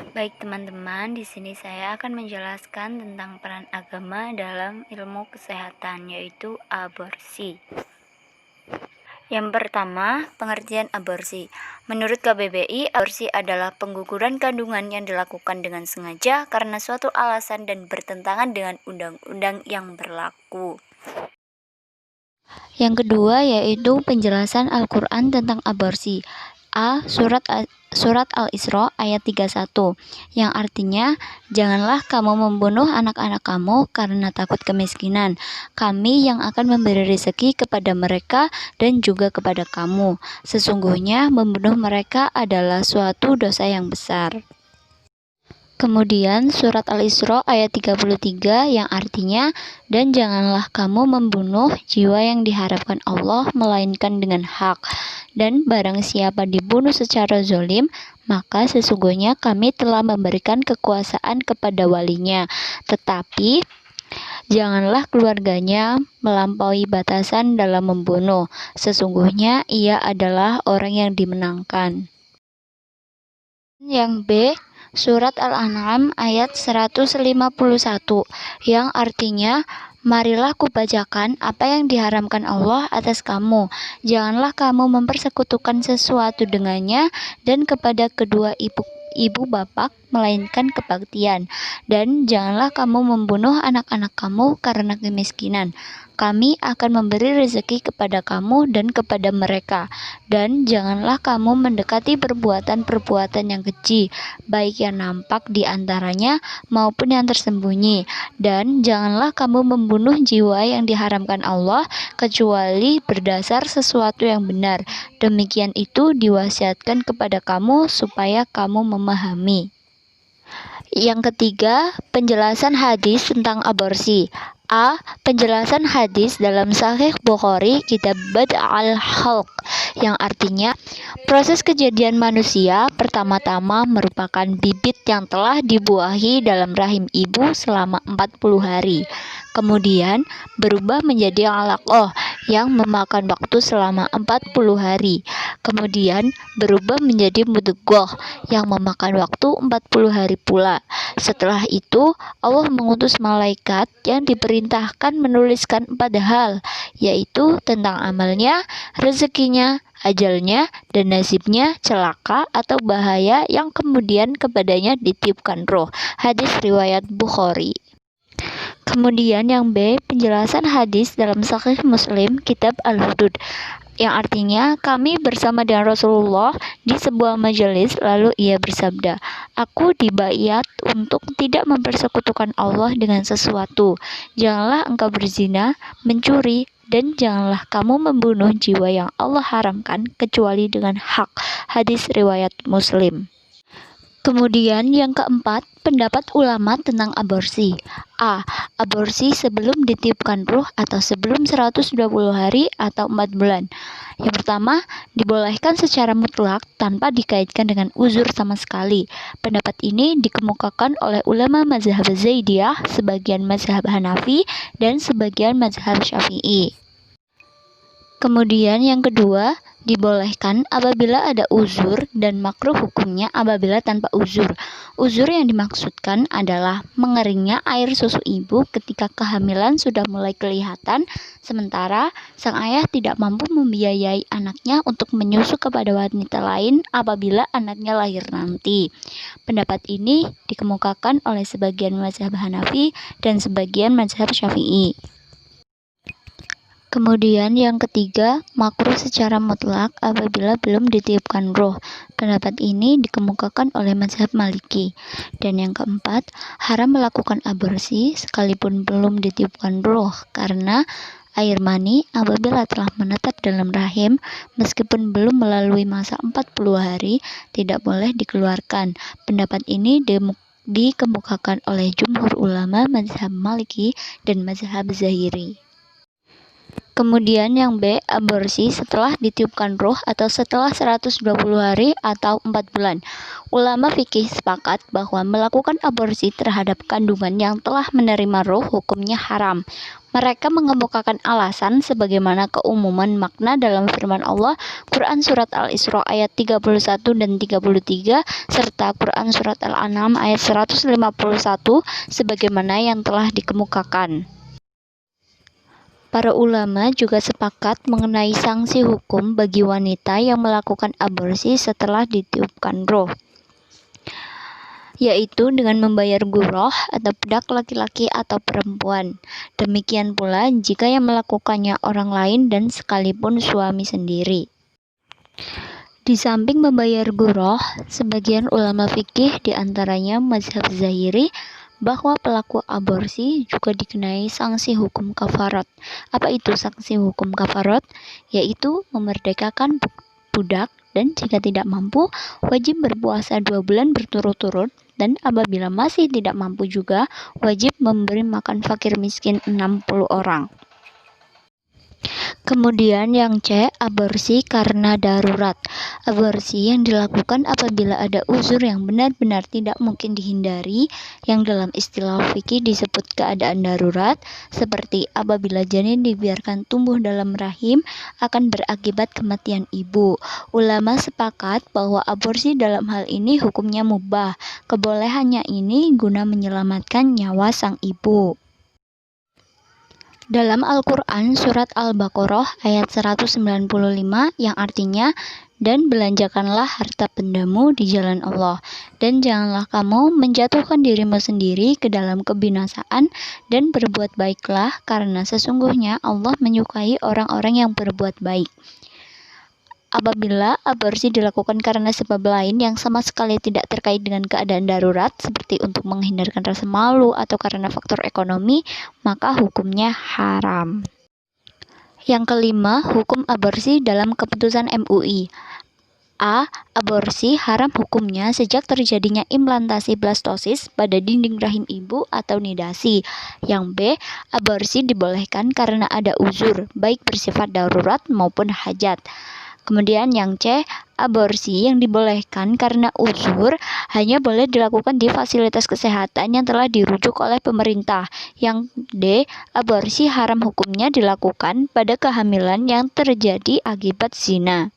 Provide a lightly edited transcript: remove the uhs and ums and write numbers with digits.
Baik teman-teman, di sini saya akan menjelaskan tentang peran agama dalam ilmu kesehatan, yaitu aborsi. Yang pertama, pengertian aborsi. Menurut KBBI, aborsi adalah pengguguran kandungan yang dilakukan dengan sengaja karena suatu alasan dan bertentangan dengan undang-undang yang berlaku. Yang kedua yaitu penjelasan Al-Quran tentang aborsi. Surat Al-Isra ayat 31, yang artinya, janganlah kamu membunuh anak-anak kamu karena takut kemiskinan. Kami yang akan memberi rezeki kepada mereka dan juga kepada kamu. Sesungguhnya membunuh mereka adalah suatu dosa yang besar. Kemudian surat Al-Isra ayat 33 yang artinya, dan janganlah kamu membunuh jiwa yang diharapkan Allah melainkan dengan hak. Dan barang siapa dibunuh secara zalim, maka sesungguhnya kami telah memberikan kekuasaan kepada walinya. Tetapi janganlah keluarganya melampaui batasan dalam membunuh. Sesungguhnya ia adalah orang yang dimenangkan. Yang B, Surat Al-An'am ayat 151, yang artinya, marilah kubacakan apa yang diharamkan Allah atas kamu. Janganlah kamu mempersekutukan sesuatu dengannya, dan kepada kedua ibu bapak melainkan kebaktian. Dan janganlah kamu membunuh anak-anak kamu karena kemiskinan. Kami akan memberi rezeki kepada kamu dan kepada mereka. Dan janganlah kamu mendekati perbuatan-perbuatan yang keji, baik yang nampak di antaranya maupun yang tersembunyi. Dan janganlah kamu membunuh jiwa yang diharamkan Allah kecuali berdasar sesuatu yang benar. Demikian itu diwasiatkan kepada kamu supaya kamu memahami. Yang ketiga, penjelasan hadis tentang aborsi. Penjelasan hadis dalam Sahih Bukhari kitab Bad' al-Khalq, yang artinya, proses kejadian manusia pertama-tama merupakan bibit yang telah dibuahi dalam rahim ibu selama 40 hari. Kemudian berubah menjadi alaqah yang memakan waktu selama 40 hari. Kemudian berubah menjadi mudghah yang memakan waktu 40 hari pula. Setelah itu, Allah mengutus malaikat yang diperintahkan menuliskan 4 hal, yaitu tentang amalnya, rezekinya, ajalnya, dan nasibnya, celaka atau bahaya yang kemudian kepadanya ditiupkan roh. Hadis riwayat Bukhari. Kemudian yang B, penjelasan hadis dalam Sahih Muslim kitab Al-Hudud, yang artinya, kami bersama dengan Rasulullah di sebuah majelis, lalu ia bersabda, aku dibaiat untuk tidak mempersekutukan Allah dengan sesuatu. Janganlah engkau berzina, mencuri, dan janganlah kamu membunuh jiwa yang Allah haramkan kecuali dengan hak. Hadis riwayat Muslim. Kemudian yang keempat, pendapat ulama tentang aborsi. Aborsi sebelum ditiupkan ruh atau sebelum 120 hari atau 4 bulan. Yang pertama, dibolehkan secara mutlak tanpa dikaitkan dengan uzur sama sekali. Pendapat ini dikemukakan oleh ulama mazhab Zaidiyah, sebagian mazhab Hanafi, dan sebagian mazhab Syafi'i. Kemudian yang kedua, dibolehkan apabila ada uzur dan makruh hukumnya apabila tanpa uzur. Uzur yang dimaksudkan adalah mengeringnya air susu ibu ketika kehamilan sudah mulai kelihatan, sementara sang ayah tidak mampu membiayai anaknya untuk menyusu kepada wanita lain apabila anaknya lahir nanti. Pendapat ini dikemukakan oleh sebagian mazhab Hanafi dan sebagian mazhab Syafi'i. Kemudian yang ketiga, makruh secara mutlak apabila belum ditiupkan roh. Pendapat ini dikemukakan oleh mazhab Maliki. Dan yang keempat, haram melakukan aborsi sekalipun belum ditiupkan roh karena air mani apabila telah menetap dalam rahim meskipun belum melalui masa 40 hari tidak boleh dikeluarkan. Pendapat ini dikemukakan oleh jumhur ulama mazhab Maliki dan mazhab Zahiri. Kemudian yang B, aborsi setelah ditiupkan ruh atau setelah 120 hari atau 4 bulan. Ulama fikih sepakat bahwa melakukan aborsi terhadap kandungan yang telah menerima ruh hukumnya haram. Mereka mengemukakan alasan sebagaimana keumuman makna dalam firman Allah Quran Surat Al-Isra ayat 31 dan 33 serta Quran Surat Al-An'am ayat 151 sebagaimana yang telah dikemukakan. Para ulama juga sepakat mengenai sanksi hukum bagi wanita yang melakukan aborsi setelah ditiupkan ruh, yaitu dengan membayar guroh atau budak laki-laki atau perempuan. Demikian pula jika yang melakukannya orang lain dan sekalipun suami sendiri. Di samping membayar guroh, sebagian ulama fikih diantaranya mazhab Zahiri bahwa pelaku aborsi juga dikenai sanksi hukum kafarat. Apa itu sanksi hukum kafarat? Yaitu memerdekakan budak dan jika tidak mampu wajib berpuasa 2 bulan berturut-turut dan apabila masih tidak mampu juga wajib memberi makan fakir miskin 60 orang. Kemudian yang C, aborsi karena darurat. Aborsi yang dilakukan apabila ada uzur yang benar-benar tidak mungkin dihindari, yang dalam istilah fikih disebut keadaan darurat, seperti apabila janin dibiarkan tumbuh dalam rahim akan berakibat kematian ibu. Ulama sepakat bahwa aborsi dalam hal ini hukumnya mubah. Kebolehannya ini guna menyelamatkan nyawa sang ibu. Dalam Al-Quran Surat Al-Baqarah ayat 195 yang artinya, dan belanjakanlah harta bendamu di jalan Allah, dan janganlah kamu menjatuhkan dirimu sendiri ke dalam kebinasaan, dan berbuat baiklah, karena sesungguhnya Allah menyukai orang-orang yang berbuat baik. Apabila aborsi dilakukan karena sebab lain yang sama sekali tidak terkait dengan keadaan darurat, seperti untuk menghindarkan rasa malu atau karena faktor ekonomi, maka hukumnya haram. Yang kelima, hukum aborsi dalam keputusan MUI. A. Aborsi haram hukumnya sejak terjadinya implantasi blastosis pada dinding rahim ibu atau nidasi. Yang B. Aborsi dibolehkan karena ada uzur, baik bersifat darurat maupun hajat. Kemudian yang C, aborsi yang dibolehkan karena uzur hanya boleh dilakukan di fasilitas kesehatan yang telah dirujuk oleh pemerintah. Yang D, aborsi haram hukumnya dilakukan pada kehamilan yang terjadi akibat zina.